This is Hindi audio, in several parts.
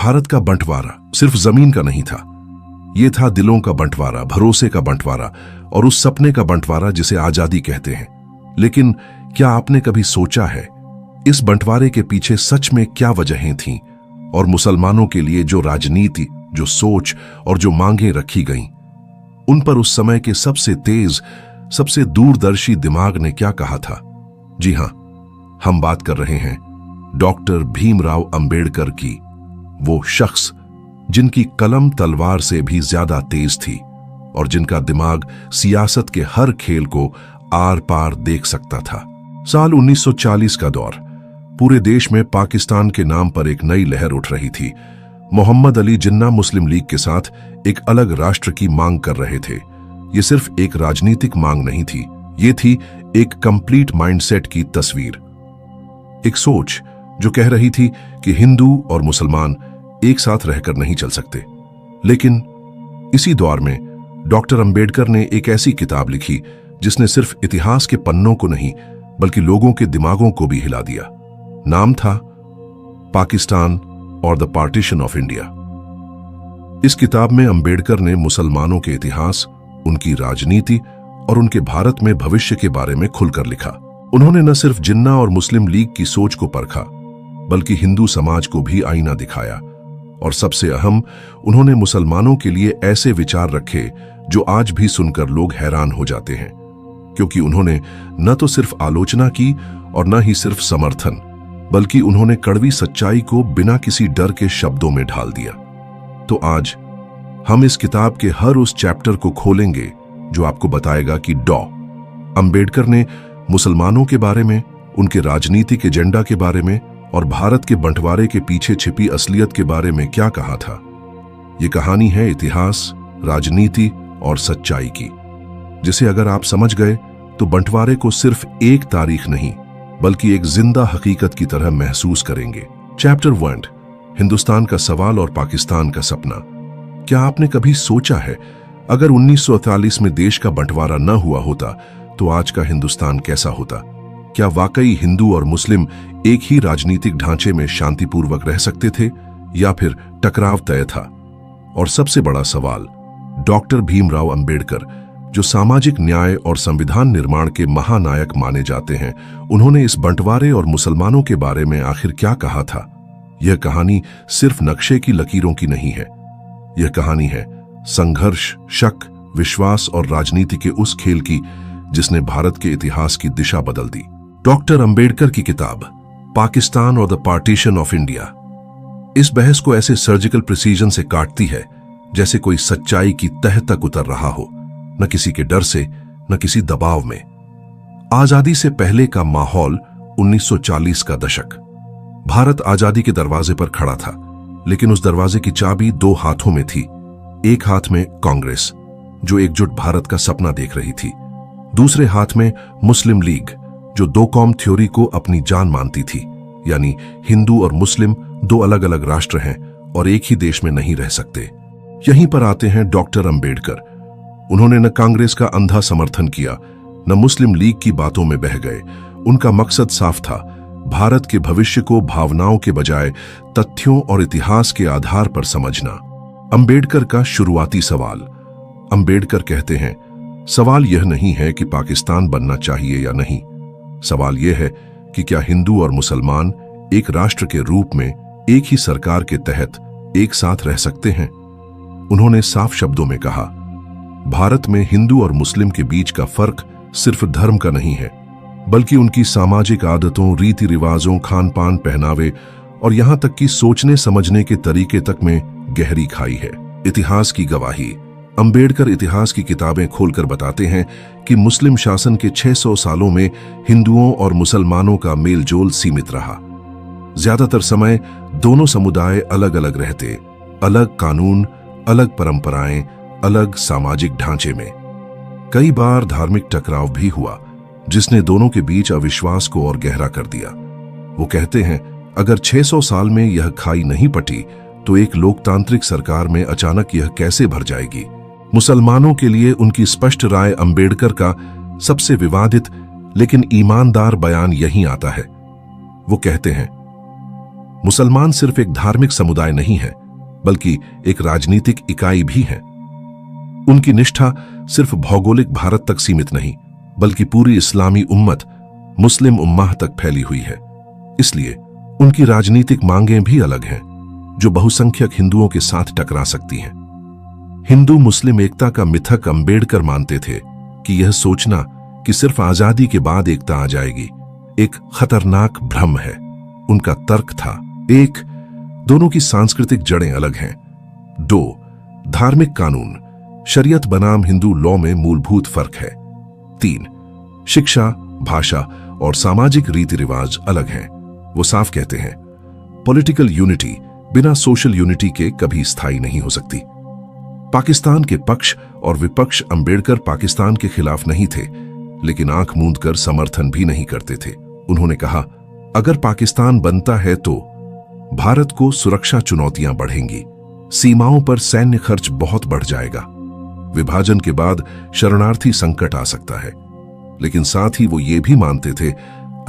भारत का बंटवारा सिर्फ जमीन का नहीं था, ये था दिलों का बंटवारा, भरोसे का बंटवारा और उस सपने का बंटवारा जिसे आजादी कहते हैं। लेकिन क्या आपने कभी सोचा है इस बंटवारे के पीछे सच में क्या वजहें थीं और मुसलमानों के लिए जो राजनीति, जो सोच और जो मांगें रखी गईं, उन पर उस समय के सबसे तेज, सबसे दूरदर्शी दिमाग ने क्या कहा था? जी हां, हम बात कर रहे हैं डॉक्टर भीमराव अंबेडकर की, वो शख्स जिनकी कलम तलवार से भी ज्यादा तेज थी और जिनका दिमाग सियासत के हर खेल को आर पार देख सकता था। साल 1940 का दौर, पूरे देश में पाकिस्तान के नाम पर एक नई लहर उठ रही थी। मोहम्मद अली जिन्ना मुस्लिम लीग के साथ एक अलग राष्ट्र की मांग कर रहे थे। ये सिर्फ एक राजनीतिक मांग नहीं थी, ये थी एक कंप्लीट माइंडसेट की तस्वीर, एक सोच जो कह रही थी कि हिंदू और मुसलमान एक साथ रहकर नहीं चल सकते। लेकिन इसी दौर में डॉक्टर अंबेडकर ने एक ऐसी किताब लिखी जिसने सिर्फ इतिहास के पन्नों को नहीं बल्कि लोगों के दिमागों को भी हिला दिया। नाम था पाकिस्तान और द पार्टीशन ऑफ इंडिया। इस किताब में अंबेडकर ने मुसलमानों के इतिहास, उनकी राजनीति और उनके भारत में भविष्य के बारे में खुलकर लिखा। उन्होंने न सिर्फ जिन्ना और मुस्लिम लीग की सोच को परखा बल्कि हिंदू समाज को भी आईना दिखाया और सबसे अहम, उन्होंने मुसलमानों के लिए ऐसे विचार रखे जो आज भी सुनकर लोग हैरान हो जाते हैं, क्योंकि उन्होंने न तो सिर्फ आलोचना की और न ही सिर्फ समर्थन, बल्कि उन्होंने कड़वी सच्चाई को बिना किसी डर के शब्दों में ढाल दिया। तो आज हम इस किताब के हर उस चैप्टर को खोलेंगे जो आपको बताएगा कि अंबेडकर ने मुसलमानों के बारे में, उनके राजनीतिक एजेंडा के बारे में और भारत के बंटवारे के पीछे छिपी असलियत के बारे में क्या कहा था। ये कहानी है इतिहास, राजनीति और सच्चाई की, जिसे अगर आप समझ गए तो बंटवारे को सिर्फ एक तारीख नहीं बल्कि एक जिंदा हकीकत की तरह महसूस करेंगे। चैप्टर 1, हिंदुस्तान का सवाल और पाकिस्तान का सपना। क्या आपने कभी सोचा है अगर 1948 में देश का बंटवारा न हुआ होता तो आज का हिंदुस्तान कैसा होता? क्या वाकई हिंदू और मुस्लिम एक ही राजनीतिक ढांचे में शांतिपूर्वक रह सकते थे या फिर टकराव तय था? और सबसे बड़ा सवाल, डॉक्टर भीमराव अंबेडकर, जो सामाजिक न्याय और संविधान निर्माण के महानायक माने जाते हैं, उन्होंने इस बंटवारे और मुसलमानों के बारे में आखिर क्या कहा था? यह कहानी सिर्फ नक्शे की लकीरों की नहीं है, यह कहानी है संघर्ष, शक, विश्वास और राजनीति के उस खेल की जिसने भारत के इतिहास की दिशा बदल दी। डॉक्टर अंबेडकर की किताब पाकिस्तान और द पार्टीशन ऑफ इंडिया इस बहस को ऐसे सर्जिकल प्रिसीजन से काटती है जैसे कोई सच्चाई की तह तक उतर रहा हो, न किसी के डर से, न किसी दबाव में। आजादी से पहले का माहौल 1940 का दशक। भारत आजादी के दरवाजे पर खड़ा था, लेकिन उस दरवाजे की चाबी दो हाथों में थी। एक हाथ में कांग्रेस, जो एकजुट भारत का सपना देख रही थी। दूसरे हाथ में मुस्लिम लीग, जो दो कौम थ्योरी को अपनी जान मानती थी, यानी हिंदू और मुस्लिम दो अलग अलग राष्ट्र हैं और एक ही देश में नहीं रह सकते। यहीं पर आते हैं डॉक्टर अंबेडकर। उन्होंने न कांग्रेस का अंधा समर्थन किया, न मुस्लिम लीग की बातों में बह गए। उनका मकसद साफ था, भारत के भविष्य को भावनाओं के बजाय तथ्यों और इतिहास के आधार पर समझना। अंबेडकर का शुरुआती सवाल। अंबेडकर कहते हैं, सवाल यह नहीं है कि पाकिस्तान बनना चाहिए या नहीं, सवाल यह है कि क्या हिंदू और मुसलमान एक राष्ट्र के रूप में एक ही सरकार के तहत एक साथ रह सकते हैं। उन्होंने साफ शब्दों में कहा, भारत में हिंदू और मुस्लिम के बीच का फर्क सिर्फ धर्म का नहीं है, बल्कि उनकी सामाजिक आदतों, रीति रिवाजों, खान पान, पहनावे और यहां तक कि सोचने समझने के तरीके तक में गहरी खाई है। इतिहास की गवाही। अंबेडकर इतिहास की किताबें खोलकर बताते हैं कि मुस्लिम शासन के 600 सालों में हिंदुओं और मुसलमानों का मेलजोल सीमित रहा। ज्यादातर समय दोनों समुदाय अलग अलग रहते, अलग कानून, अलग परंपराएं, अलग सामाजिक ढांचे में। कई बार धार्मिक टकराव भी हुआ, जिसने दोनों के बीच अविश्वास को और गहरा कर दिया। वो कहते हैं, अगर 600 साल में यह खाई नहीं पटी तो एक लोकतांत्रिक सरकार में अचानक यह कैसे भर जाएगी। मुसलमानों के लिए उनकी स्पष्ट राय अंबेडकर का सबसे विवादित लेकिन ईमानदार बयान यहीं आता है। वो कहते हैं, मुसलमान सिर्फ एक धार्मिक समुदाय नहीं है, बल्कि एक राजनीतिक इकाई भी है। उनकी निष्ठा सिर्फ भौगोलिक भारत तक सीमित नहीं, बल्कि पूरी इस्लामी उम्मत, मुस्लिम उम्माह तक फैली हुई है। इसलिए उनकी राजनीतिक मांगें भी अलग हैं, जो बहुसंख्यक हिंदुओं के साथ टकरा सकती हैं। हिंदू मुस्लिम एकता का मिथक अंबेडकर मानते थे कि यह सोचना कि सिर्फ आजादी के बाद एकता आ जाएगी एक खतरनाक भ्रम है। उनका तर्क था, 1, दोनों की सांस्कृतिक जड़ें अलग हैं। 2, धार्मिक कानून, शरीयत बनाम हिंदू लॉ में मूलभूत फर्क है। 3, शिक्षा, भाषा और सामाजिक रीति रिवाज अलग हैं। वो साफ कहते हैं, पॉलिटिकल यूनिटी बिना सोशल यूनिटी के कभी स्थायी नहीं हो सकती। पाकिस्तान के पक्ष और विपक्ष अंबेडकर पाकिस्तान के खिलाफ नहीं थे, लेकिन आंख मूंद कर समर्थन भी नहीं करते थे। उन्होंने कहा, अगर पाकिस्तान बनता है तो भारत को सुरक्षा चुनौतियां बढ़ेंगी, सीमाओं पर सैन्य खर्च बहुत बढ़ जाएगा, विभाजन के बाद शरणार्थी संकट आ सकता है। लेकिन साथ ही वो ये भी मानते थे,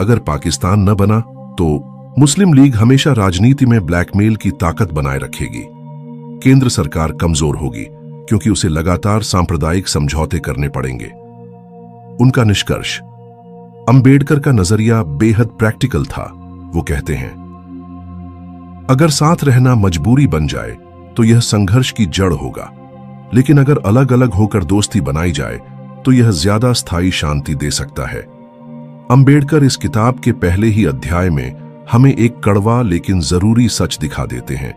अगर पाकिस्तान न बना तो मुस्लिम लीग हमेशा राजनीति में ब्लैकमेल की ताकत बनाए रखेगी। केंद्र सरकार कमजोर होगी क्योंकि उसे लगातार सांप्रदायिक समझौते करने पड़ेंगे। उनका निष्कर्ष, अंबेडकर का नजरिया बेहद प्रैक्टिकल था। वो कहते हैं, अगर साथ रहना मजबूरी बन जाए तो यह संघर्ष की जड़ होगा, लेकिन अगर अलग अलग होकर दोस्ती बनाई जाए तो यह ज्यादा स्थायी शांति दे सकता है। अंबेडकर इस किताब के पहले ही अध्याय में हमें एक कड़वा लेकिन जरूरी सच दिखा देते हैं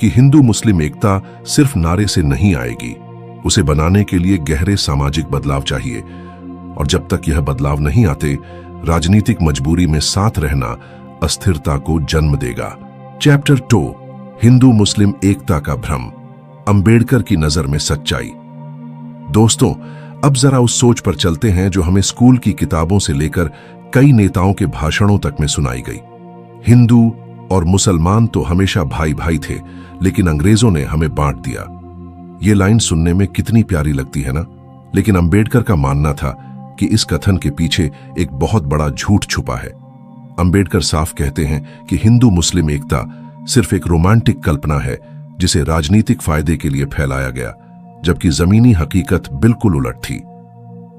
कि हिंदू मुस्लिम एकता सिर्फ नारे से नहीं आएगी, उसे बनाने के लिए गहरे सामाजिक बदलाव चाहिए, और जब तक यह बदलाव नहीं आते, राजनीतिक मजबूरी में साथ रहना अस्थिरता को जन्म देगा। चैप्टर 2, हिंदू मुस्लिम एकता का भ्रम, अंबेडकर की नजर में सच्चाई। दोस्तों, अब जरा उस सोच पर चलते हैं जो हमें स्कूल की किताबों से लेकर कई नेताओं के भाषणों तक में सुनाई गई। हिंदू और मुसलमान तो हमेशा भाई भाई थे, लेकिन अंग्रेजों ने हमें बांट दिया। ये लाइन सुनने में कितनी प्यारी लगती है ना? लेकिन अंबेडकर का मानना था कि इस कथन के पीछे एक बहुत बड़ा झूठ छुपा है। अंबेडकर साफ कहते हैं कि हिंदू मुस्लिम एकता सिर्फ एक रोमांटिक कल्पना है जिसे राजनीतिक फायदे के लिए फैलाया गया, जबकि जमीनी हकीकत बिल्कुल उलट थी।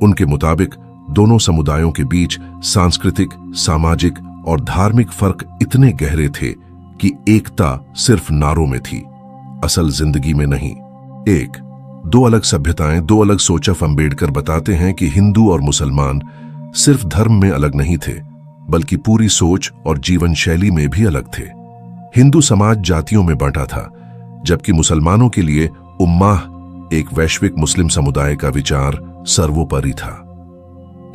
उनके मुताबिक दोनों समुदायों के बीच सांस्कृतिक, सामाजिक और धार्मिक फर्क इतने गहरे थे कि एकता सिर्फ नारों में थी, असल जिंदगी में नहीं। 1, दो अलग सभ्यताएं, दो अलग सोच। अंबेडकर बताते हैं कि हिंदू और मुसलमान सिर्फ धर्म में अलग नहीं थे, बल्कि पूरी सोच और जीवन शैली में भी अलग थे। हिंदू समाज जातियों में बंटा था, जबकि मुसलमानों के लिए उम्माह, एक वैश्विक मुस्लिम समुदाय का विचार सर्वोपरि था।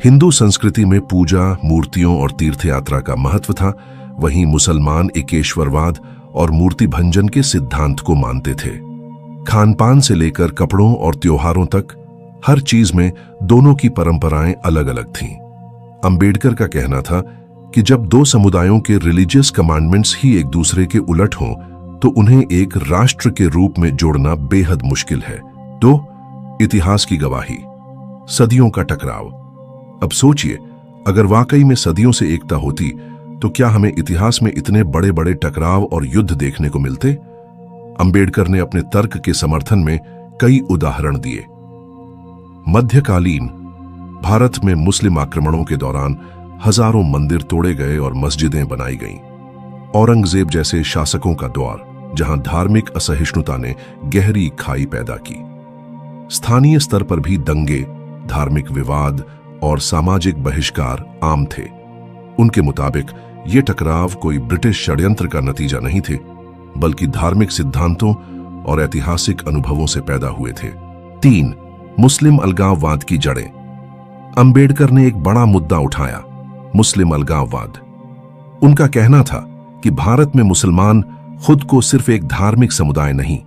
हिंदू संस्कृति में पूजा, मूर्तियों और तीर्थ यात्रा का महत्व था, वहीं मुसलमान एकेश्वरवाद और मूर्ति भंजन के सिद्धांत को मानते थे। खानपान से लेकर कपड़ों और त्योहारों तक हर चीज में दोनों की परंपराएं अलग अलग थीं। अंबेडकर का कहना था कि जब दो समुदायों के रिलीजियस कमांडमेंट्स ही एक दूसरे के उलट हों, तो उन्हें एक राष्ट्र के रूप में जोड़ना बेहद मुश्किल है। 2, इतिहास की गवाही, सदियों का टकराव। अब सोचिए, अगर वाकई में सदियों से एकता होती तो क्या हमें इतिहास में इतने बड़े बड़े टकराव और युद्ध देखने को मिलते? अंबेडकर ने अपने तर्क के समर्थन में कई उदाहरण दिए। मध्यकालीन भारत में मुस्लिम आक्रमणों के दौरान हजारों मंदिर तोड़े गए और मस्जिदें बनाई गईं। औरंगजेब जैसे शासकों का दौर, जहां धार्मिक असहिष्णुता ने गहरी खाई पैदा की। स्थानीय स्तर पर भी दंगे, धार्मिक विवाद और सामाजिक बहिष्कार आम थे। उनके मुताबिक ये टकराव कोई ब्रिटिश षड्यंत्र का नतीजा नहीं थे, बल्कि धार्मिक सिद्धांतों और ऐतिहासिक अनुभवों से पैदा हुए थे। 3, मुस्लिम अलगाववाद की जड़ें। अंबेडकर ने एक बड़ा मुद्दा उठाया, मुस्लिम अलगाववाद। उनका कहना था कि भारत में मुसलमान खुद को सिर्फ एक धार्मिक समुदाय नहीं,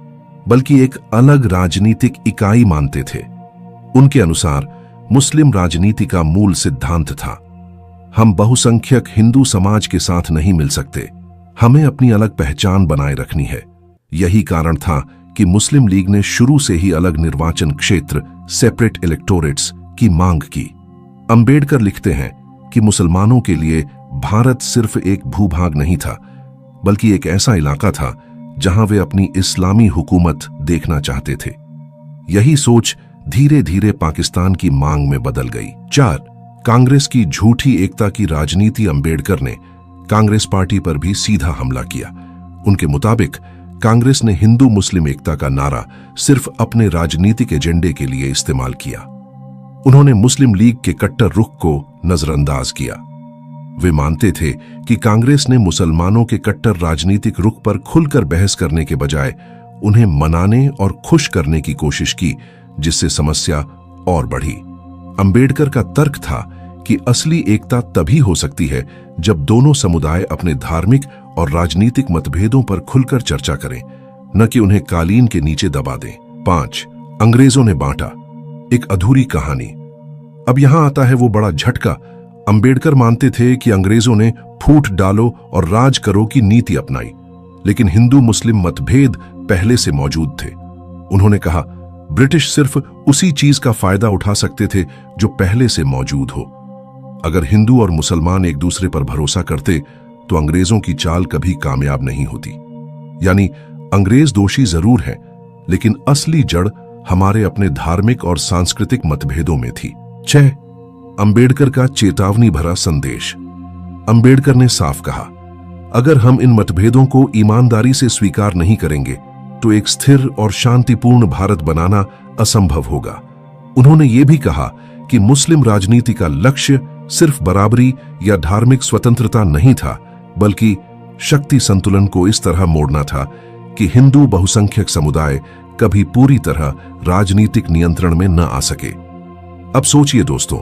बल्कि एक अलग राजनीतिक इकाई मानते थे। उनके अनुसार मुस्लिम राजनीति का मूल सिद्धांत था, हम बहुसंख्यक हिंदू समाज के साथ नहीं मिल सकते, हमें अपनी अलग पहचान बनाए रखनी है। यही कारण था कि मुस्लिम लीग ने शुरू से ही अलग निर्वाचन क्षेत्र, सेपरेट इलेक्टोरेट्स की मांग की। अंबेडकर लिखते हैं कि मुसलमानों के लिए भारत सिर्फ एक भूभाग नहीं था, बल्कि एक ऐसा इलाका था जहां वे अपनी इस्लामी हुकूमत देखना चाहते थे। यही सोच धीरे धीरे पाकिस्तान की मांग में बदल गई। 4. कांग्रेस की झूठी एकता की राजनीति। अंबेडकर ने कांग्रेस पार्टी पर भी सीधा हमला किया। उनके मुताबिक कांग्रेस ने हिंदू मुस्लिम एकता का नारा सिर्फ अपने राजनीतिक एजेंडे के लिए इस्तेमाल किया। उन्होंने मुस्लिम लीग के कट्टर रुख को नजरअंदाज किया। वे मानते थे कि कांग्रेस ने मुसलमानों के कट्टर राजनीतिक रुख पर खुलकर बहस करने के बजाय उन्हें मनाने और खुश करने की कोशिश की, जिससे समस्या और बढ़ी। अंबेडकर का तर्क था कि असली एकता तभी हो सकती है जब दोनों समुदाय अपने धार्मिक और राजनीतिक मतभेदों पर खुलकर चर्चा करें, न कि उन्हें कालीन के नीचे दबा दें। 5. अंग्रेजों ने बांटा। एक अधूरी कहानी। अब यहां आता है वो बड़ा झटका। अंबेडकर मानते थे कि अंग्रेजों ने फूट डालो और राज करो की नीति अपनाई, लेकिन हिंदू मुस्लिम मतभेद पहले से मौजूद थे। उन्होंने कहा, ब्रिटिश सिर्फ उसी चीज का फायदा उठा सकते थे जो पहले से मौजूद हो। अगर हिंदू और मुसलमान एक दूसरे पर भरोसा करते तो अंग्रेजों की चाल कभी कामयाब नहीं होती। यानी अंग्रेज दोषी जरूर हैं, लेकिन असली जड़ हमारे अपने धार्मिक और सांस्कृतिक मतभेदों में थी। 6. अंबेडकर का चेतावनी भरा संदेश। अंबेडकर ने साफ कहा, अगर हम इन मतभेदों को ईमानदारी से स्वीकार नहीं करेंगे तो एक स्थिर और शांतिपूर्ण भारत बनाना असंभव होगा। उन्होंने ये भी कहा कि मुस्लिम राजनीति का लक्ष्य सिर्फ बराबरी या धार्मिक स्वतंत्रता नहीं था, बल्कि शक्ति संतुलन को इस तरह मोड़ना था कि हिंदू बहुसंख्यक समुदाय कभी पूरी तरह राजनीतिक नियंत्रण में न आ सके। अब सोचिए दोस्तों,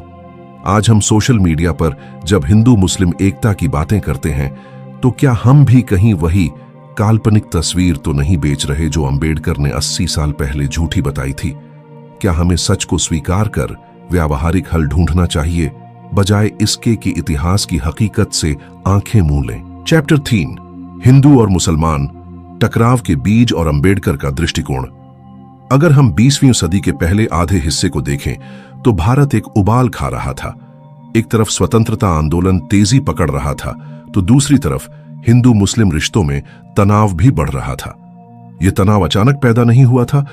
आज हम सोशल मीडिया पर जब हिंदू मुस्लिम एकता की बातें करते हैं तो क्या हम भी कहीं वही काल्पनिक तस्वीर तो नहीं बेच रहे जो अंबेडकर ने 80 साल पहले झूठी बताई थी? क्या हमें सच को स्वीकार कर व्यावहारिक हल ढूंढना चाहिए, बजाय इसके कि इतिहास की हकीकत से आंखें मूंद लें? चैप्टर 3, हिंदू और मुसलमान, टकराव के बीज और अंबेडकर का दृष्टिकोण। अगर हम 20वीं सदी के पहले आधे हिस्से को देखें तो भारत एक उबाल खा रहा था। एक तरफ स्वतंत्रता आंदोलन तेजी पकड़ रहा था, तो दूसरी तरफ हिंदू मुस्लिम रिश्तों में तनाव भी बढ़ रहा था। यह तनाव अचानक पैदा नहीं हुआ था,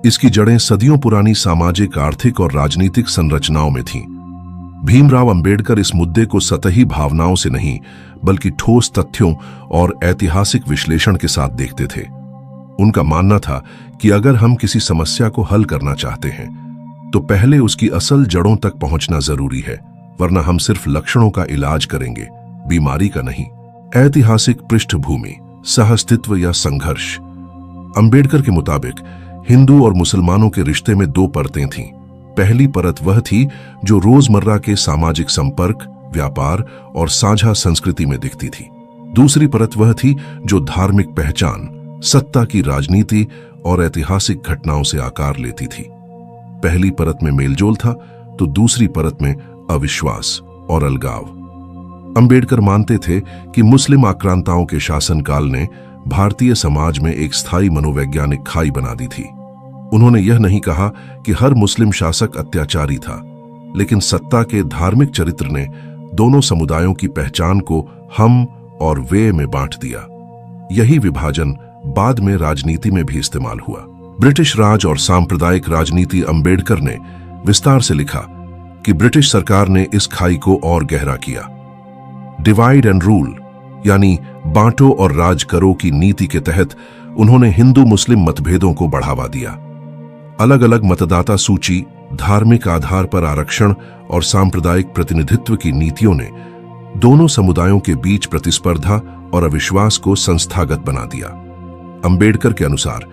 इसकी जड़ें सदियों पुरानी सामाजिक, आर्थिक और राजनीतिक संरचनाओं में थीं। भीमराव अंबेडकर इस मुद्दे को सतही भावनाओं से नहीं, बल्कि ठोस तथ्यों और ऐतिहासिक विश्लेषण के साथ देखते थे। उनका मानना था कि अगर हम किसी समस्या को हल करना चाहते हैं तो पहले उसकी असल जड़ों तक पहुंचना जरूरी है, वरना हम सिर्फ लक्षणों का इलाज करेंगे, बीमारी का नहीं। ऐतिहासिक पृष्ठभूमि, सहअस्तित्व या संघर्ष। अंबेडकर के मुताबिक हिंदू और मुसलमानों के रिश्ते में 2 परतें थीं। पहली परत वह थी जो रोजमर्रा के सामाजिक संपर्क, व्यापार और साझा संस्कृति में दिखती थी। दूसरी परत वह थी जो धार्मिक पहचान, सत्ता की राजनीति और ऐतिहासिक घटनाओं से आकार लेती थी। पहली परत में मेलजोल था तो दूसरी परत में अविश्वास और अलगाव। अंबेडकर मानते थे कि मुस्लिम आक्रांताओं के शासनकाल ने भारतीय समाज में एक स्थायी मनोवैज्ञानिक खाई बना दी थी। उन्होंने यह नहीं कहा कि हर मुस्लिम शासक अत्याचारी था, लेकिन सत्ता के धार्मिक चरित्र ने दोनों समुदायों की पहचान को हम और वे में बांट दिया। यही विभाजन बाद में राजनीति में भी इस्तेमाल हुआ। ब्रिटिश राज और सांप्रदायिक राजनीति। अंबेडकर ने विस्तार से लिखा कि ब्रिटिश सरकार ने इस खाई को और गहरा किया। डिवाइड एंड रूल यानी बांटो और राज करो की नीति के तहत उन्होंने हिंदू मुस्लिम मतभेदों को बढ़ावा दिया। अलग अलग मतदाता सूची, धार्मिक आधार पर आरक्षण और सांप्रदायिक प्रतिनिधित्व की नीतियों ने दोनों समुदायों के बीच प्रतिस्पर्धा और अविश्वास को संस्थागत बना दिया। अंबेडकर के अनुसार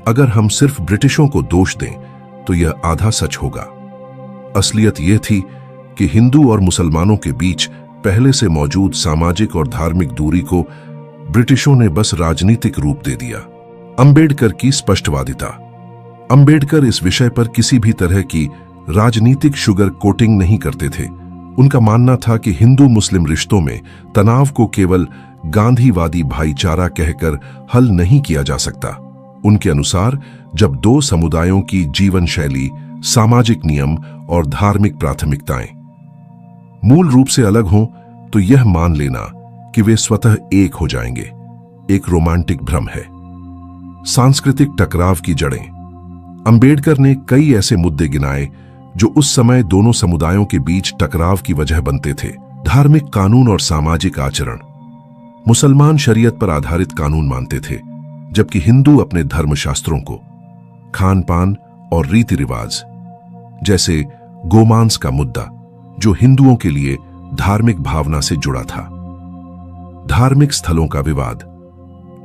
अगर हम सिर्फ ब्रिटिशों को दोष दें तो यह आधा सच होगा। असलियत यह थी कि हिंदू और मुसलमानों के बीच पहले से मौजूद सामाजिक और धार्मिक दूरी को ब्रिटिशों ने बस राजनीतिक रूप दे दिया। अंबेडकर की स्पष्टवादिता। अंबेडकर इस विषय पर किसी भी तरह की राजनीतिक शुगर कोटिंग नहीं करते थे। उनका मानना था कि हिंदू मुस्लिम रिश्तों में तनाव को केवल गांधीवादी भाईचारा कहकर हल नहीं किया जा सकता। उनके अनुसार जब 2 समुदायों की जीवन शैली, सामाजिक नियम और धार्मिक प्राथमिकताएं मूल रूप से अलग हों तो यह मान लेना कि वे स्वतः एक हो जाएंगे। एक रोमांटिक भ्रम है। सांस्कृतिक टकराव की जड़ें। अंबेडकर ने कई ऐसे मुद्दे गिनाए जो उस समय दोनों समुदायों के बीच टकराव की वजह बनते थे। धार्मिक कानून और सामाजिक आचरण। मुसलमान शरीयत पर आधारित कानून मानते थे, जबकि हिंदू अपने धर्मशास्त्रों को। खान पान और रीति रिवाज, जैसे गोमांस का मुद्दा, जो हिंदुओं के लिए धार्मिक भावना से जुड़ा था। धार्मिक स्थलों का विवाद।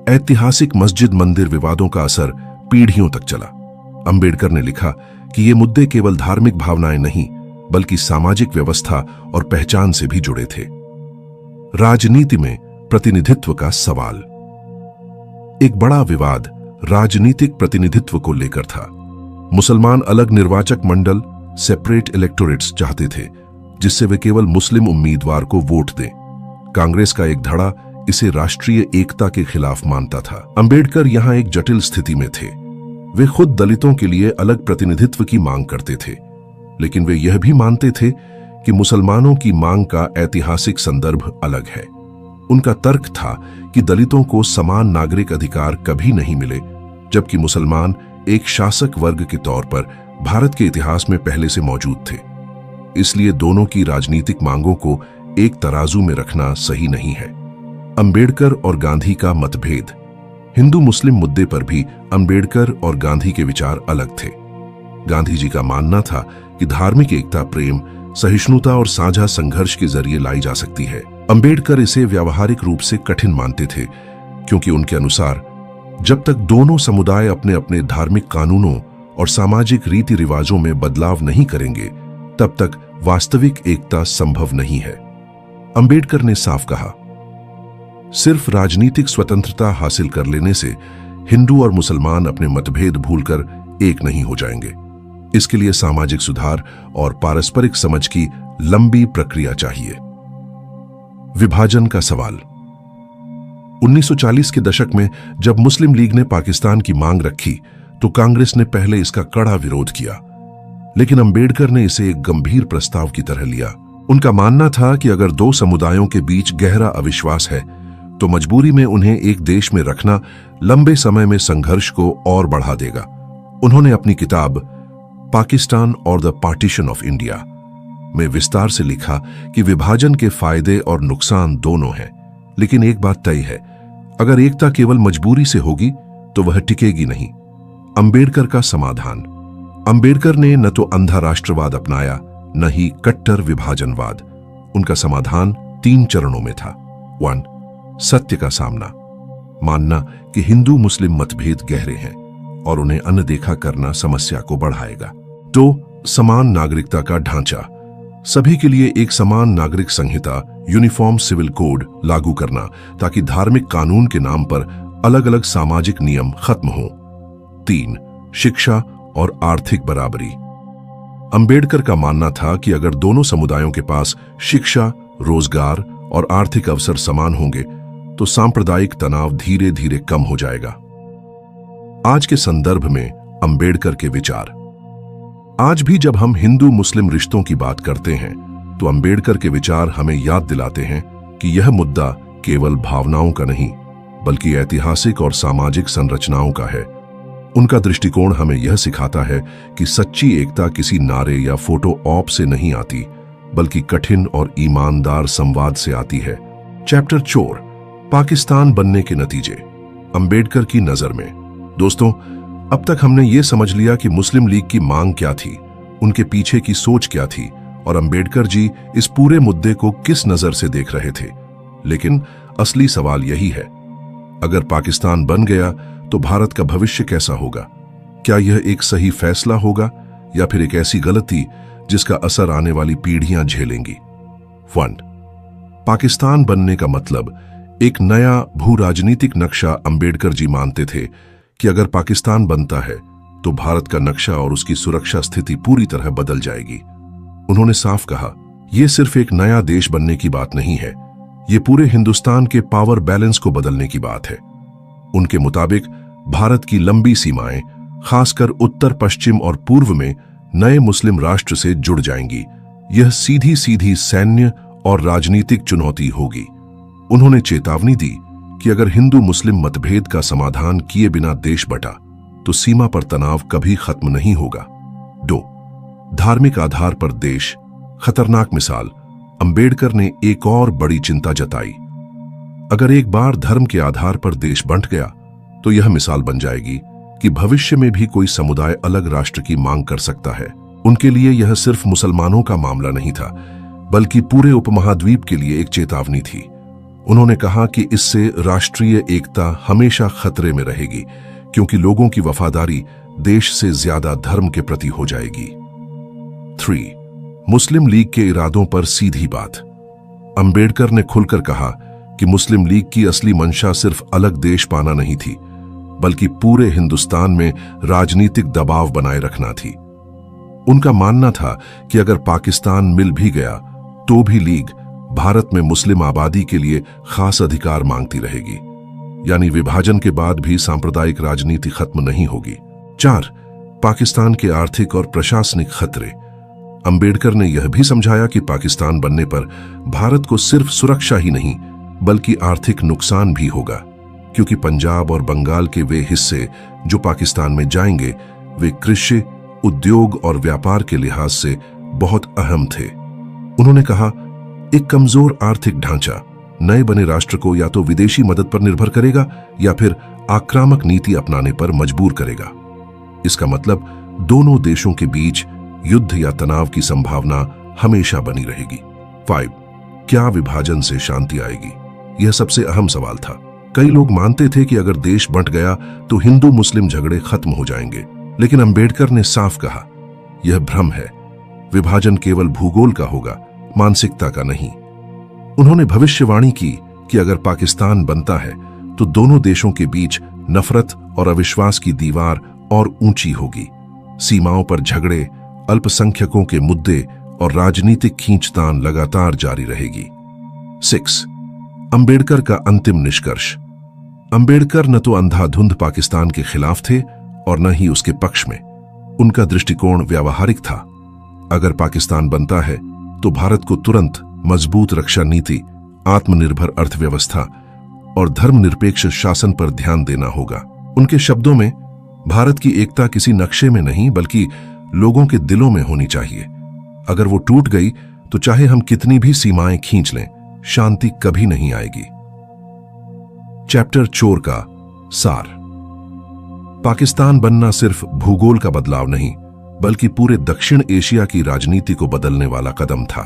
ऐतिहासिक मस्जिद मंदिर विवादों का असर पीढ़ियों तक चला। अंबेडकर ने लिखा कि ये मुद्दे केवल धार्मिक भावनाएं नहीं, बल्कि सामाजिक व्यवस्था और पहचान से भी जुड़े थे। राजनीति में प्रतिनिधित्व का सवाल। एक बड़ा विवाद राजनीतिक प्रतिनिधित्व को लेकर था। मुसलमान अलग निर्वाचक मंडल, सेपरेट इलेक्टोरेट्स चाहते थे, जिससे वे केवल मुस्लिम उम्मीदवार को वोट दें। कांग्रेस का एक धड़ा इसे राष्ट्रीय एकता के खिलाफ मानता था। अंबेडकर यहां एक जटिल स्थिति में थे। वे खुद दलितों के लिए अलग प्रतिनिधित्व की मांग करते थे, लेकिन वे यह भी मानते थे कि मुसलमानों की मांग का ऐतिहासिक संदर्भ अलग है। उनका तर्क था कि दलितों को समान नागरिक अधिकार कभी नहीं मिले, जबकि मुसलमान एक शासक वर्ग के तौर पर भारत के इतिहास में पहले से मौजूद थे। इसलिए दोनों की राजनीतिक मांगों को एक तराजू में रखना सही नहीं है। अंबेडकर और गांधी का मतभेद। हिंदू मुस्लिम मुद्दे पर भी अंबेडकर और गांधी के विचार अलग थे। गांधी जी का मानना था कि धार्मिक एकता प्रेम, सहिष्णुता और साझा संघर्ष के जरिए लाई जा सकती है। अंबेडकर इसे व्यावहारिक रूप से कठिन मानते थे, क्योंकि उनके अनुसार जब तक दोनों समुदाय अपने अपने धार्मिक कानूनों और सामाजिक रीति रिवाजों में बदलाव नहीं करेंगे, तब तक वास्तविक एकता संभव नहीं है। अंबेडकर ने साफ कहा, सिर्फ राजनीतिक स्वतंत्रता हासिल कर लेने से हिंदू और मुसलमान अपने मतभेद भूलकर एक नहीं हो जाएंगे। इसके लिए सामाजिक सुधार और पारस्परिक समझ की लंबी प्रक्रिया चाहिए। विभाजन का सवाल। 1940 के दशक में जब मुस्लिम लीग ने पाकिस्तान की मांग रखी, तो कांग्रेस ने पहले इसका कड़ा विरोध किया, लेकिन अंबेडकर ने इसे एक गंभीर प्रस्ताव की तरह लिया। उनका मानना था कि अगर दो समुदायों के बीच गहरा अविश्वास है, तो मजबूरी में उन्हें एक देश में रखना लंबे समय में संघर्ष को और बढ़ा देगा। उन्होंने अपनी किताब पाकिस्तान और द पार्टीशन ऑफ इंडिया में विस्तार से लिखा कि विभाजन के फायदे और नुकसान दोनों हैं, लेकिन एक बात तय है, अगर एकता केवल मजबूरी से होगी तो वह टिकेगी नहीं। अंबेडकर का समाधान। अंबेडकर ने न तो अंधा राष्ट्रवाद अपनाया, न ही कट्टर विभाजनवाद। उनका समाधान 3 चरणों में था। 1. सत्य का सामना। मानना कि हिंदू मुस्लिम मतभेद गहरे हैं और उन्हें अनदेखा करना समस्या को बढ़ाएगा। 2. समान नागरिकता का ढांचा। सभी के लिए एक समान नागरिक संहिता, यूनिफॉर्म सिविल कोड लागू करना, ताकि धार्मिक कानून के नाम पर अलग अलग सामाजिक नियम खत्म हों। 3. शिक्षा और आर्थिक बराबरी। अंबेडकर का मानना था कि अगर दोनों समुदायों के पास शिक्षा, रोजगार और आर्थिक अवसर समान होंगे, तो सांप्रदायिक तनाव धीरे धीरे कम हो जाएगा। आज के संदर्भ में अंबेडकर के विचार। आज भी जब हम हिंदू मुस्लिम रिश्तों की बात करते हैं, तो अंबेडकर के विचार हमें याद दिलाते हैं कि यह मुद्दा केवल भावनाओं का नहीं, बल्कि ऐतिहासिक और सामाजिक संरचनाओं का है। उनका दृष्टिकोण हमें यह सिखाता है कि सच्ची एकता किसी नारे या फोटो ऑप से नहीं आती, बल्कि कठिन और ईमानदार संवाद से आती है। चैप्टर 4, पाकिस्तान बनने के नतीजे। अंबेडकर की नजर में। दोस्तों, अब तक हमने ये समझ लिया कि मुस्लिम लीग की मांग क्या थी, उनके पीछे की सोच क्या थी, और अंबेडकर जी इस पूरे मुद्दे को किस नजर से देख रहे थे। लेकिन असली सवाल यही है, अगर पाकिस्तान बन गया तो भारत का भविष्य कैसा होगा? क्या यह एक सही फैसला होगा या फिर एक ऐसी गलती जिसका असर आने वाली पीढ़ियां झेलेंगी? 1. पाकिस्तान बनने का मतलब एक नया भू राजनीतिक नक्शा। अंबेडकर जी मानते थे कि अगर पाकिस्तान बनता है तो भारत का नक्शा और उसकी सुरक्षा स्थिति पूरी तरह बदल जाएगी। उन्होंने साफ कहा, यह सिर्फ एक नया देश बनने की बात नहीं है, यह पूरे हिंदुस्तान के पावर बैलेंस को बदलने की बात है। उनके मुताबिक भारत की लंबी सीमाएं, खासकर उत्तर पश्चिम और पूर्व में नए मुस्लिम राष्ट्र से जुड़ जाएंगी। यह सीधी सीधी सैन्य और राजनीतिक चुनौती होगी। उन्होंने चेतावनी दी कि अगर हिंदू मुस्लिम मतभेद का समाधान किए बिना देश बटा तो सीमा पर तनाव कभी खत्म नहीं होगा। 2. धार्मिक आधार पर देश। खतरनाक मिसाल। अंबेडकर ने एक और बड़ी चिंता जताई। अगर एक बार धर्म के आधार पर देश बंट गया तो यह मिसाल बन जाएगी कि भविष्य में भी कोई समुदाय अलग राष्ट्र की मांग कर सकता है। उनके लिए यह सिर्फ मुसलमानों का मामला नहीं था, बल्कि पूरे उपमहाद्वीप के लिए एक चेतावनी थी। उन्होंने कहा कि इससे राष्ट्रीय एकता हमेशा खतरे में रहेगी, क्योंकि लोगों की वफादारी देश से ज्यादा धर्म के प्रति हो जाएगी। 3. मुस्लिम लीग के इरादों पर सीधी बात। अंबेडकर ने खुलकर कहा कि मुस्लिम लीग की असली मंशा सिर्फ अलग देश पाना नहीं थी, बल्कि पूरे हिंदुस्तान में राजनीतिक दबाव बनाए रखना थी। उनका मानना था कि अगर पाकिस्तान मिल भी गया तो भी लीग भारत में मुस्लिम आबादी के लिए खास अधिकार मांगती रहेगी, यानी विभाजन के बाद भी सांप्रदायिक राजनीति खत्म नहीं होगी। 4. पाकिस्तान के आर्थिक और प्रशासनिक खतरे। अंबेडकर ने यह भी समझाया कि पाकिस्तान बनने पर भारत को सिर्फ सुरक्षा ही नहीं बल्कि आर्थिक नुकसान भी होगा, क्योंकि पंजाब और बंगाल के वे हिस्से जो पाकिस्तान में जाएंगे वे कृषि, उद्योग और व्यापार के लिहाज से बहुत अहम थे। उन्होंने कहा, एक कमजोर आर्थिक ढांचा नए बने राष्ट्र को या तो विदेशी मदद पर निर्भर करेगा या फिर आक्रामक नीति अपनाने पर मजबूर करेगा। इसका मतलब दोनों देशों के बीच युद्ध या तनाव की संभावना हमेशा बनी रहेगी। 5. क्या विभाजन से शांति आएगी? यह सबसे अहम सवाल था। कई लोग मानते थे कि अगर देश बंट गया तो हिंदू मुस्लिम झगड़े खत्म हो जाएंगे, लेकिन अंबेडकर ने साफ कहा, यह भ्रम है। विभाजन केवल भूगोल का होगा, मानसिकता का नहीं। उन्होंने भविष्यवाणी की कि अगर पाकिस्तान बनता है तो दोनों देशों के बीच नफरत और अविश्वास की दीवार और ऊंची होगी। सीमाओं पर झगड़े, अल्पसंख्यकों के मुद्दे और राजनीतिक खींचतान लगातार जारी रहेगी। 6. अंबेडकर का अंतिम निष्कर्ष। अंबेडकर न तो अंधाधुंध पाकिस्तान के खिलाफ थे और न ही उसके पक्ष में। उनका दृष्टिकोण व्यावहारिक था। अगर पाकिस्तान बनता है तो भारत को तुरंत मजबूत रक्षा नीति, आत्मनिर्भर अर्थव्यवस्था और धर्मनिरपेक्ष शासन पर ध्यान देना होगा। उनके शब्दों में भारत की एकता किसी नक्शे में नहीं बल्कि लोगों के दिलों में होनी चाहिए। अगर वो टूट गई तो चाहे हम कितनी भी सीमाएं खींच लें, शांति कभी नहीं आएगी। चैप्टर 4 का सार। पाकिस्तान बनना सिर्फ भूगोल का बदलाव नहीं बल्कि पूरे दक्षिण एशिया की राजनीति को बदलने वाला कदम था।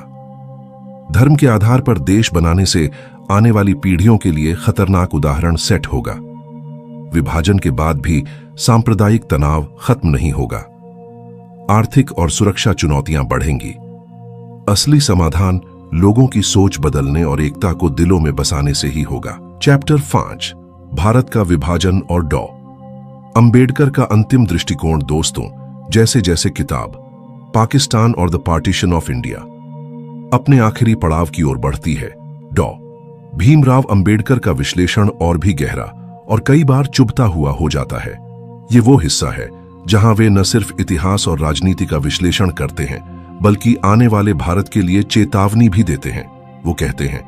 धर्म के आधार पर देश बनाने से आने वाली पीढ़ियों के लिए खतरनाक उदाहरण सेट होगा। विभाजन के बाद भी सांप्रदायिक तनाव खत्म नहीं होगा। आर्थिक और सुरक्षा चुनौतियां बढ़ेंगी। असली समाधान लोगों की सोच बदलने और एकता को दिलों में बसाने से ही होगा। चैप्टर 5, भारत का विभाजन और डॉ अंबेडकर का अंतिम दृष्टिकोण। दोस्तों, जैसे जैसे किताब पाकिस्तान और द पार्टीशन ऑफ इंडिया अपने आखिरी पड़ाव की ओर बढ़ती है, डॉ भीमराव अंबेडकर का विश्लेषण और भी गहरा और कई बार चुभता हुआ हो जाता है। ये वो हिस्सा है जहां वे न सिर्फ इतिहास और राजनीति का विश्लेषण करते हैं बल्कि आने वाले भारत के लिए चेतावनी भी देते हैं। वो कहते हैं,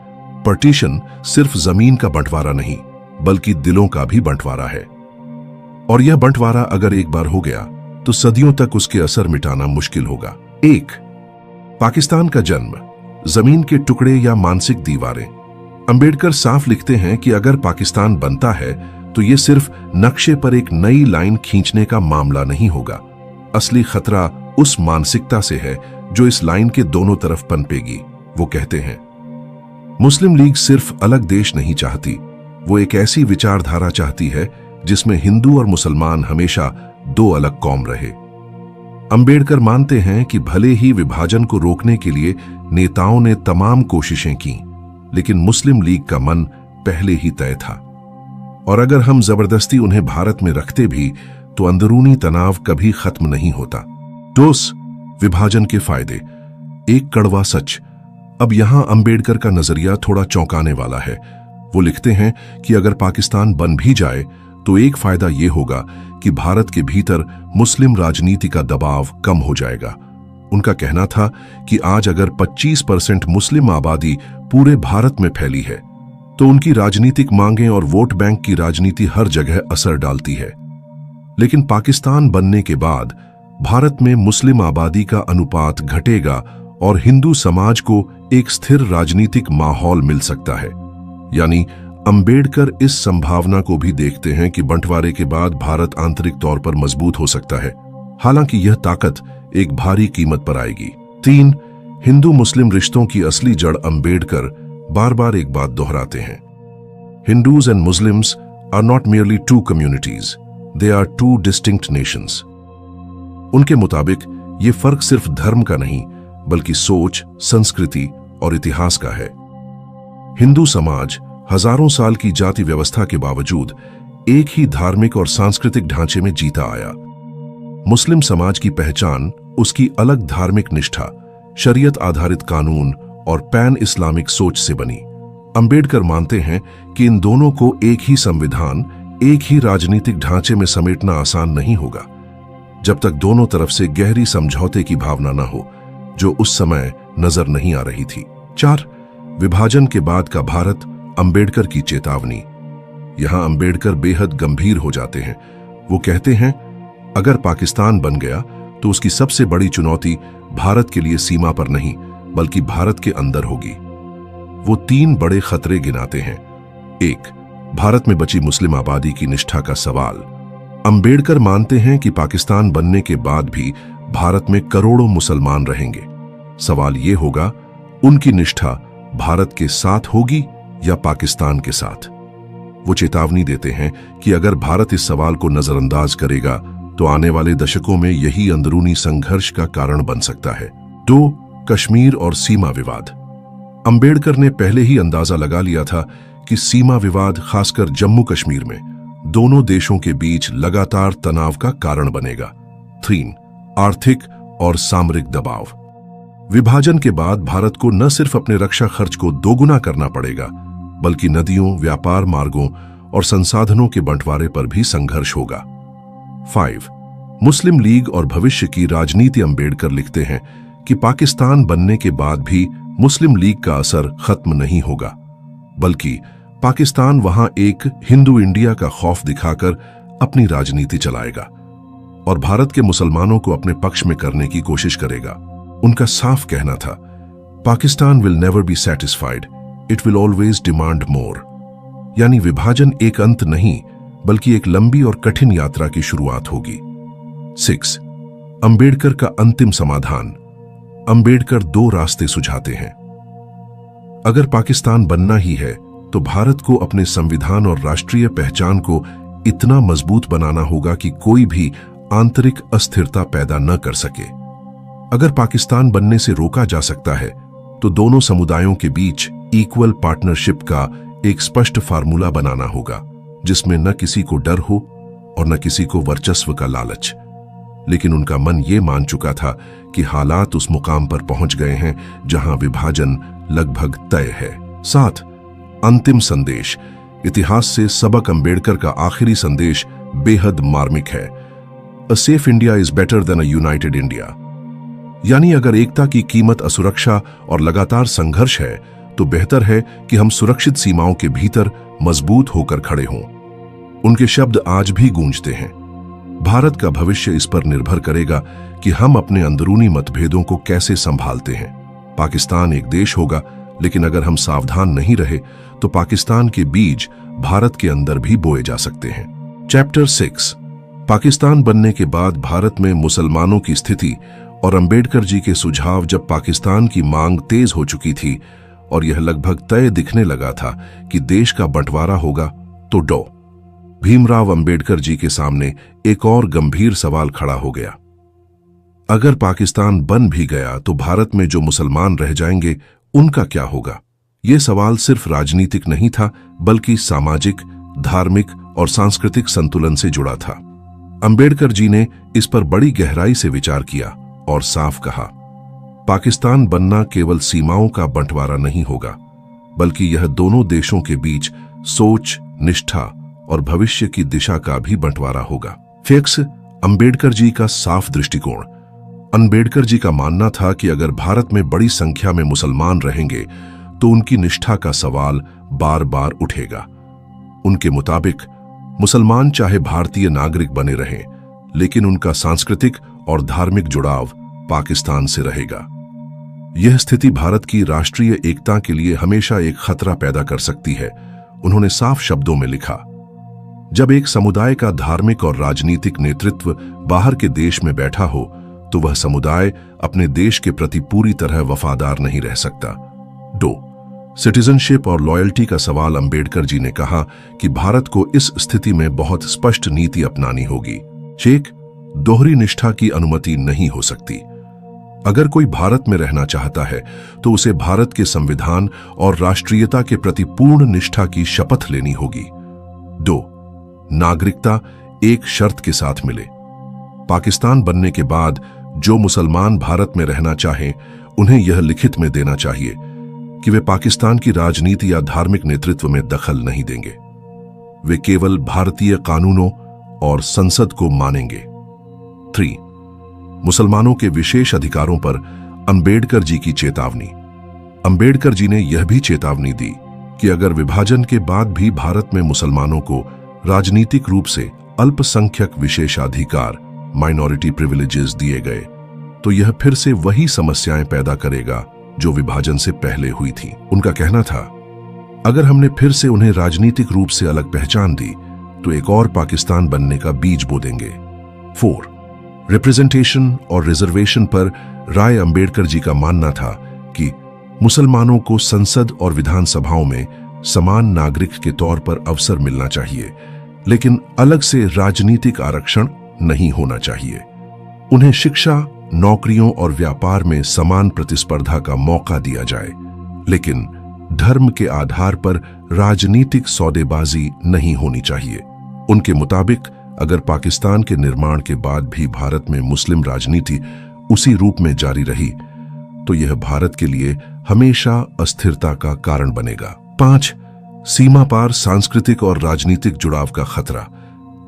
पार्टीशन सिर्फ जमीन का बंटवारा नहीं बल्कि दिलों का भी बंटवारा है, और यह बंटवारा अगर एक बार हो गया तो सदियों तक उसके असर मिटाना मुश्किल होगा। 1. पाकिस्तान का जन्म, जमीन के टुकड़े या मानसिक दीवारें। अंबेडकर साफ लिखते हैं कि अगर पाकिस्तान बनता है तो यह सिर्फ नक्शे पर एक नई लाइन खींचने का मामला नहीं होगा। असली खतरा उस मानसिकता से है जो इस लाइन के दोनों तरफ पनपेगी। वो कहते हैं, मुस्लिम लीग सिर्फ अलग देश नहीं चाहती, वो एक ऐसी विचारधारा चाहती है जिसमें हिंदू और मुसलमान हमेशा दो अलग कौम रहे। अंबेडकर मानते हैं कि भले ही विभाजन को रोकने के लिए नेताओं ने तमाम कोशिशें की, लेकिन मुस्लिम लीग का मन पहले ही तय था, और अगर हम जबरदस्ती उन्हें भारत में रखते भी तो अंदरूनी तनाव कभी खत्म नहीं होता। दोस्त, विभाजन के फायदे। एक कड़वा सच। अब यहां अंबेडकर का नजरिया थोड़ा चौंकाने वाला है। वो लिखते हैं कि अगर पाकिस्तान बन भी जाए तो एक फायदा यह होगा कि भारत के भीतर मुस्लिम राजनीति का दबाव कम हो जाएगा। उनका कहना था कि आज अगर 25% मुस्लिम आबादी पूरे भारत में फैली है तो उनकी राजनीतिक मांगें और वोट बैंक की राजनीति हर जगह असर डालती है। लेकिन पाकिस्तान बनने के बाद भारत में मुस्लिम आबादी का अनुपात घटेगा और हिंदू समाज को एक स्थिर राजनीतिक माहौल मिल सकता है। यानी अंबेडकर इस संभावना को भी देखते हैं कि बंटवारे के बाद भारत आंतरिक तौर पर मजबूत हो सकता है, हालांकि यह ताकत एक भारी कीमत पर आएगी। 3. हिंदू मुस्लिम रिश्तों की असली जड़ अंबेडकर बार बार एक बात दोहराते हैं। Hindus and Muslims are not merely two communities, they are two distinct nations. उनके मुताबिक ये फर्क सिर्फ धर्म का नहीं बल्कि सोच, संस्कृति और इतिहास का है। हिंदू समाज हजारों साल की जाति व्यवस्था के बावजूद एक ही धार्मिक और सांस्कृतिक ढांचे में जीता आया। मुस्लिम समाज की पहचान उसकी अलग धार्मिक निष्ठा, शरीयत आधारित कानून और पैन इस्लामिक सोच से बनी। अंबेडकर मानते हैं कि इन दोनों को एक ही संविधान, एक ही राजनीतिक ढांचे में समेटना आसान नहीं होगा जब तक दोनों तरफ से गहरी समझौते की भावना न हो, जो उस समय नजर नहीं आ रही थी। 4. विभाजन के बाद का भारत, अंबेडकर की चेतावनी। यहां अंबेडकर बेहद गंभीर हो जाते हैं। वो कहते हैं, अगर पाकिस्तान बन गया तो उसकी सबसे बड़ी चुनौती भारत के लिए सीमा पर नहीं बल्कि भारत के अंदर होगी। वो 3 बड़े खतरे गिनाते हैं। 1. भारत में बची मुस्लिम आबादी की निष्ठा का सवाल। अंबेडकर मानते हैं कि पाकिस्तान बनने के बाद भी भारत में करोड़ों मुसलमान रहेंगे। सवाल ये होगा, उनकी निष्ठा भारत के साथ होगी या पाकिस्तान के साथ। वो चेतावनी देते हैं कि अगर भारत इस सवाल को नजरअंदाज करेगा तो आने वाले दशकों में यही अंदरूनी संघर्ष का कारण बन सकता है। 2. कश्मीर और सीमा विवाद। अंबेडकर ने पहले ही अंदाजा लगा लिया था कि सीमा विवाद, खासकर जम्मू कश्मीर में, दोनों देशों के बीच लगातार तनाव का कारण बनेगा। 3. आर्थिक और सामरिक दबाव। विभाजन के बाद भारत को न सिर्फ अपने रक्षा खर्च को दोगुना करना पड़ेगा बल्कि नदियों, व्यापार मार्गों और संसाधनों के बंटवारे पर भी संघर्ष होगा। 5. मुस्लिम लीग और भविष्य की राजनीति। अंबेडकर लिखते हैं कि पाकिस्तान बनने के बाद भी मुस्लिम लीग का असर खत्म नहीं होगा, बल्कि पाकिस्तान वहां एक हिंदू इंडिया का खौफ दिखाकर अपनी राजनीति चलाएगा और भारत के मुसलमानों को अपने पक्ष में करने की कोशिश करेगा। उनका साफ कहना था, Pakistan will never be satisfied, it will always demand more. यानी विभाजन एक अंत नहीं बल्कि एक लंबी और कठिन यात्रा की शुरुआत होगी। 6. अंबेडकर का अंतिम समाधान। अंबेडकर 2 रास्ते सुझाते हैं। अगर पाकिस्तान बनना ही है तो भारत को अपने संविधान और राष्ट्रीय पहचान को इतना मजबूत बनाना होगा कि कोई भी आंतरिक अस्थिरता पैदा न कर सके। अगर पाकिस्तान बनने से रोका जा सकता है तो दोनों समुदायों के बीच इक्वल पार्टनरशिप का एक स्पष्ट फार्मूला बनाना होगा जिसमें न किसी को डर हो और न किसी को वर्चस्व का लालच। लेकिन उनका मन ये मान चुका था कि हालात उस मुकाम पर पहुंच गए हैं जहां विभाजन लगभग तय है। 7. अंतिम संदेश। इतिहास से सबक। अंबेडकर का आखिरी संदेश बेहद मार्मिक है। A safe India is better than a United India. यानी अगर एकता की कीमत असुरक्षा और लगातार संघर्ष है तो बेहतर है कि हम सुरक्षित सीमाओं के भीतर मजबूत होकर खड़े हों। उनके शब्द आज भी गूंजते हैं। भारत का भविष्य इस पर निर्भर करेगा कि हम अपने अंदरूनी मतभेदों को कैसे संभालते हैं। पाकिस्तान एक देश होगा, लेकिन अगर हम सावधान नहीं रहे तो पाकिस्तान के बीज भारत के अंदर भी बोए जा सकते हैं। चैप्टर 6। पाकिस्तान बनने के बाद भारत में मुसलमानों की स्थिति और अंबेडकर जी के सुझाव। जब पाकिस्तान की मांग तेज हो चुकी थी और यह लगभग तय दिखने लगा था कि देश का बंटवारा होगा, तो डॉ. भीमराव अंबेडकर जी के सामने एक और गंभीर सवाल खड़ा हो गया। अगर पाकिस्तान बन भी गया तो भारत में जो मुसलमान रह जाएंगे उनका क्या होगा? यह सवाल सिर्फ राजनीतिक नहीं था बल्कि सामाजिक, धार्मिक और सांस्कृतिक संतुलन से जुड़ा था। अंबेडकर जी ने इस पर बड़ी गहराई से विचार किया और साफ कहा, पाकिस्तान बनना केवल सीमाओं का बंटवारा नहीं होगा बल्कि यह दोनों देशों के बीच सोच, निष्ठा और भविष्य की दिशा का भी बंटवारा होगा। फिक्स। अंबेडकर जी का साफ दृष्टिकोण। अंबेडकर जी का मानना था कि अगर भारत में बड़ी संख्या में मुसलमान रहेंगे तो उनकी निष्ठा का सवाल बार बार उठेगा। उनके मुताबिक मुसलमान चाहे भारतीय नागरिक बने रहें, लेकिन उनका सांस्कृतिक और धार्मिक जुड़ाव पाकिस्तान से रहेगा। यह स्थिति भारत की राष्ट्रीय एकता के लिए हमेशा एक खतरा पैदा कर सकती है। उन्होंने साफ शब्दों में लिखा, जब एक समुदाय का धार्मिक और राजनीतिक नेतृत्व बाहर के देश में बैठा हो तो वह समुदाय अपने देश के प्रति पूरी तरह वफादार नहीं रह सकता। 2. सिटीजनशिप और लॉयल्टी का सवाल। अंबेडकर जी ने कहा कि भारत को इस स्थिति में बहुत स्पष्ट नीति अपनानी होगी। 1. दोहरी निष्ठा की अनुमति नहीं हो सकती। अगर कोई भारत में रहना चाहता है तो उसे भारत के संविधान और राष्ट्रीयता के प्रति पूर्ण निष्ठा की शपथ लेनी होगी। 2. नागरिकता एक शर्त के साथ मिले। पाकिस्तान बनने के बाद जो मुसलमान भारत में रहना चाहें, उन्हें यह लिखित में देना चाहिए कि वे पाकिस्तान की राजनीति या धार्मिक नेतृत्व में दखल नहीं देंगे। वे केवल भारतीय कानूनों और संसद को मानेंगे। 3. मुसलमानों के विशेष अधिकारों पर अंबेडकर जी की चेतावनी। अंबेडकर जी ने यह भी चेतावनी दी कि अगर विभाजन के बाद भी भारत में मुसलमानों को राजनीतिक रूप से अल्पसंख्यक विशेषाधिकार माइनॉरिटी प्रिविलेजेस दिए गए तो यह फिर से वही समस्याएं पैदा करेगा जो विभाजन से पहले हुई थी। उनका कहना था, अगर हमने फिर से उन्हें राजनीतिक रूप से अलग पहचान दी तो एक और पाकिस्तान बनने का बीज बो देंगे। 4. रिप्रेजेंटेशन और रिजर्वेशन पर राय। अंबेडकर जी का मानना था कि मुसलमानों को संसद और विधानसभाओं में समान नागरिक के तौर पर अवसर मिलना चाहिए, लेकिन अलग से राजनीतिक आरक्षण नहीं होना चाहिए। उन्हें शिक्षा, नौकरियों और व्यापार में समान प्रतिस्पर्धा का मौका दिया जाए, लेकिन धर्म के आधार पर राजनीतिक सौदेबाजी नहीं होनी चाहिए। उनके मुताबिक अगर पाकिस्तान के निर्माण के बाद भी भारत में मुस्लिम राजनीति उसी रूप में जारी रही तो यह भारत के लिए हमेशा अस्थिरता का कारण बनेगा। 5. सीमा पार सांस्कृतिक और राजनीतिक जुड़ाव का खतरा।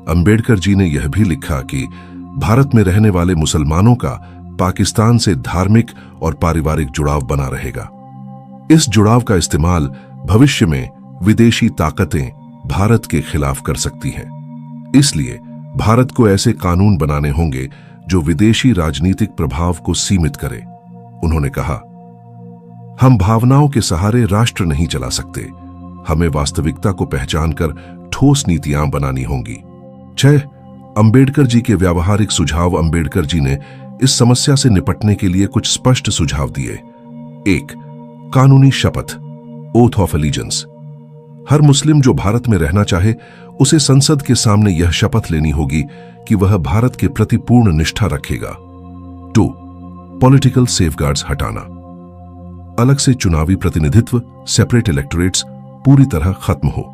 अंबेडकर जी ने यह भी लिखा कि भारत में रहने वाले मुसलमानों का पाकिस्तान से धार्मिक और पारिवारिक जुड़ाव बना रहेगा। इस जुड़ाव का इस्तेमाल भविष्य में विदेशी ताकतें भारत के खिलाफ कर सकती हैं। इसलिए भारत को ऐसे कानून बनाने होंगे जो विदेशी राजनीतिक प्रभाव को सीमित करें। उन्होंने कहा, हम भावनाओं के सहारे राष्ट्र नहीं चला सकते। हमें वास्तविकता को पहचानकर ठोस नीतियां बनानी होंगी। 6. अंबेडकर जी के व्यावहारिक सुझाव। अंबेडकर जी ने इस समस्या से निपटने के लिए कुछ स्पष्ट सुझाव दिए। 1. कानूनी शपथ, ओथ ऑफ एलिजेंस। हर मुस्लिम जो भारत में रहना चाहे उसे संसद के सामने यह शपथ लेनी होगी कि वह भारत के प्रति पूर्ण निष्ठा रखेगा। 2. पॉलिटिकल सेफगार्ड्स हटाना। अलग से चुनावी प्रतिनिधित्व, सेपरेट इलेक्टोरेट्स पूरी तरह खत्म हो।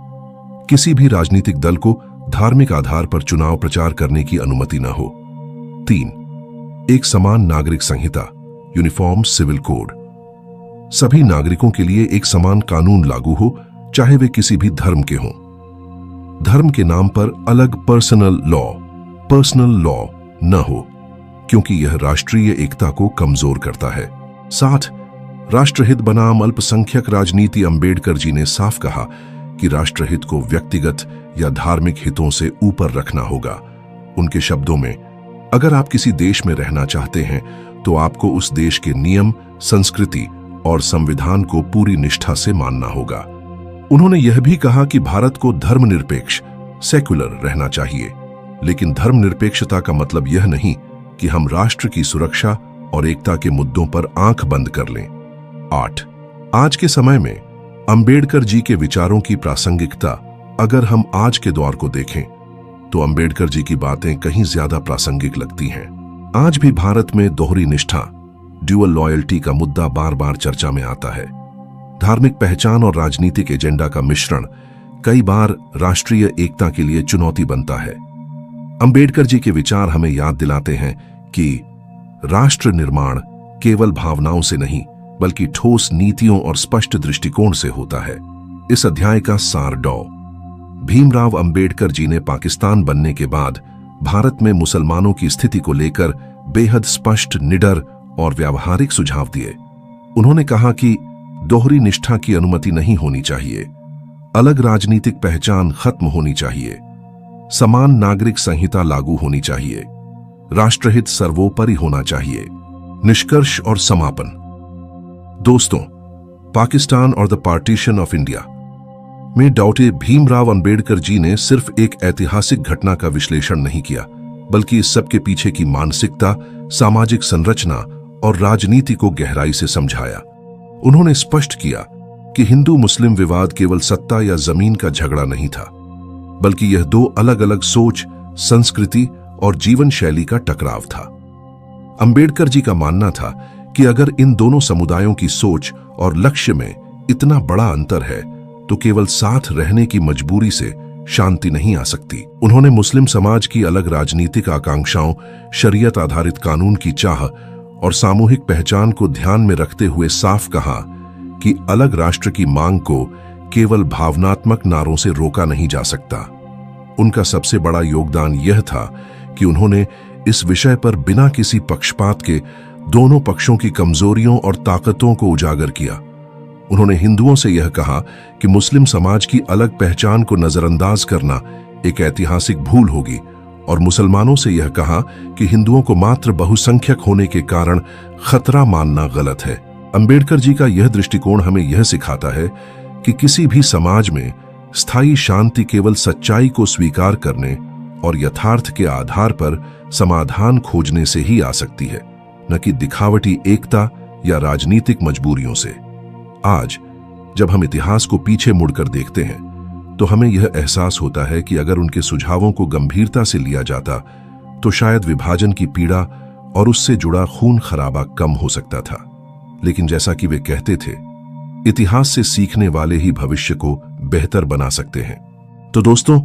किसी भी राजनीतिक दल को धार्मिक आधार पर चुनाव प्रचार करने की अनुमति न हो। 3. एक समान नागरिक संहिता, यूनिफॉर्म सिविल कोड। सभी नागरिकों के लिए एक समान कानून लागू हो, चाहे वे किसी भी धर्म के हों। धर्म के नाम पर अलग पर्सनल लॉ न हो, क्योंकि यह राष्ट्रीय एकता को कमजोर करता है। 7. राष्ट्रहित बनाम अल्पसंख्यक राजनीति। अंबेडकर जी ने साफ कहा कि राष्ट्रहित को व्यक्तिगत या धार्मिक हितों से ऊपर रखना होगा। उनके शब्दों में, अगर आप किसी देश में रहना चाहते हैं तो आपको उस देश के नियम, संस्कृति और संविधान को पूरी निष्ठा से मानना होगा। उन्होंने यह भी कहा कि भारत को धर्मनिरपेक्ष, सेक्युलर रहना चाहिए, लेकिन धर्मनिरपेक्षता का मतलब यह नहीं कि हम राष्ट्र की सुरक्षा और एकता के मुद्दों पर आंख बंद कर लें। 8. आज के समय में अंबेडकर जी के विचारों की प्रासंगिकता। अगर हम आज के दौर को देखें तो अंबेडकर जी की बातें कहीं ज्यादा प्रासंगिक लगती हैं। आज भी भारत में दोहरी निष्ठा, ड्यूअल लॉयल्टी का मुद्दा बार बार चर्चा में आता है। धार्मिक पहचान और राजनीतिक एजेंडा का मिश्रण कई बार राष्ट्रीय एकता के लिए चुनौती बनता है। अंबेडकर जी के विचार हमें याद दिलाते हैं कि राष्ट्र निर्माण केवल भावनाओं से नहीं बल्कि ठोस नीतियों और स्पष्ट दृष्टिकोण से होता है। इस अध्याय का सार डॉ. भीमराव अंबेडकर जी ने पाकिस्तान बनने के बाद भारत में मुसलमानों की स्थिति को लेकर बेहद स्पष्ट, निडर और व्यावहारिक सुझाव दिए। उन्होंने कहा कि दोहरी निष्ठा की अनुमति नहीं होनी चाहिए, अलग राजनीतिक पहचान खत्म होनी चाहिए, समान नागरिक संहिता लागू होनी चाहिए, राष्ट्रहित सर्वोपरि होना चाहिए। निष्कर्ष और समापन। दोस्तों, पाकिस्तान और द पार्टीशन ऑफ इंडिया में डॉक्टर भीमराव अंबेडकर जी ने सिर्फ एक ऐतिहासिक घटना का विश्लेषण नहीं किया, बल्कि इस सब के पीछे की मानसिकता, सामाजिक संरचना और राजनीति को गहराई से समझाया। उन्होंने स्पष्ट किया कि हिंदू मुस्लिम विवाद केवल सत्ता या जमीन का झगड़ा नहीं था, बल्कि यह दो अलग अलग सोच, संस्कृति और जीवन शैली का टकराव था। अंबेडकर जी का मानना था कि अगर इन दोनों समुदायों की सोच और लक्ष्य में इतना बड़ा अंतर है, तो केवल साथ रहने की मजबूरी से शांति नहीं आ सकती। उन्होंने मुस्लिम समाज की अलग राजनीतिक आकांक्षाओं, शरीयत आधारित कानून की चाह और सामूहिक पहचान को ध्यान में रखते हुए साफ कहा कि अलग राष्ट्र की मांग को केवल भावनात्मक नारों से रोका नहीं जा सकता। उनका सबसे बड़ा योगदान यह था कि उन्होंने इस विषय पर बिना किसी पक्षपात के दोनों पक्षों की कमजोरियों और ताकतों को उजागर किया। उन्होंने हिंदुओं से यह कहा कि मुस्लिम समाज की अलग पहचान को नजरअंदाज करना एक ऐतिहासिक भूल होगी, और मुसलमानों से यह कहा कि हिंदुओं को मात्र बहुसंख्यक होने के कारण खतरा मानना गलत है। अंबेडकर जी का यह दृष्टिकोण हमें यह सिखाता है कि किसी भी समाज में स्थायी शांति केवल सच्चाई को स्वीकार करने और यथार्थ के आधार पर समाधान खोजने से ही आ सकती है, न कि दिखावटी एकता या राजनीतिक मजबूरियों से। आज जब हम इतिहास को पीछे मुड़कर देखते हैं, तो हमें यह एहसास होता है कि अगर उनके सुझावों को गंभीरता से लिया जाता, तो शायद विभाजन की पीड़ा और उससे जुड़ा खून खराबा कम हो सकता था। लेकिन जैसा कि वे कहते थे, इतिहास से सीखने वाले ही भविष्य को बेहतर बना सकते हैं। तो दोस्तों,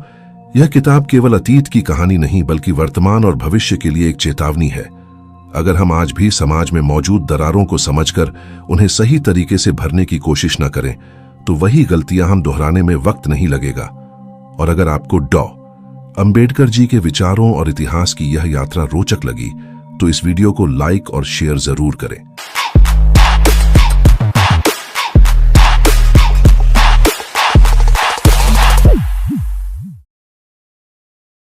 यह किताब केवल अतीत की कहानी नहीं, बल्कि वर्तमान और भविष्य के लिए एक चेतावनी है। अगर हम आज भी समाज में मौजूद दरारों को समझकर उन्हें सही तरीके से भरने की कोशिश न करें, तो वही गलतियां हम दोहराने में वक्त नहीं लगेगा। और अगर आपको अंबेडकर जी के विचारों और इतिहास की यह यात्रा रोचक लगी, तो इस वीडियो को लाइक और शेयर जरूर करें।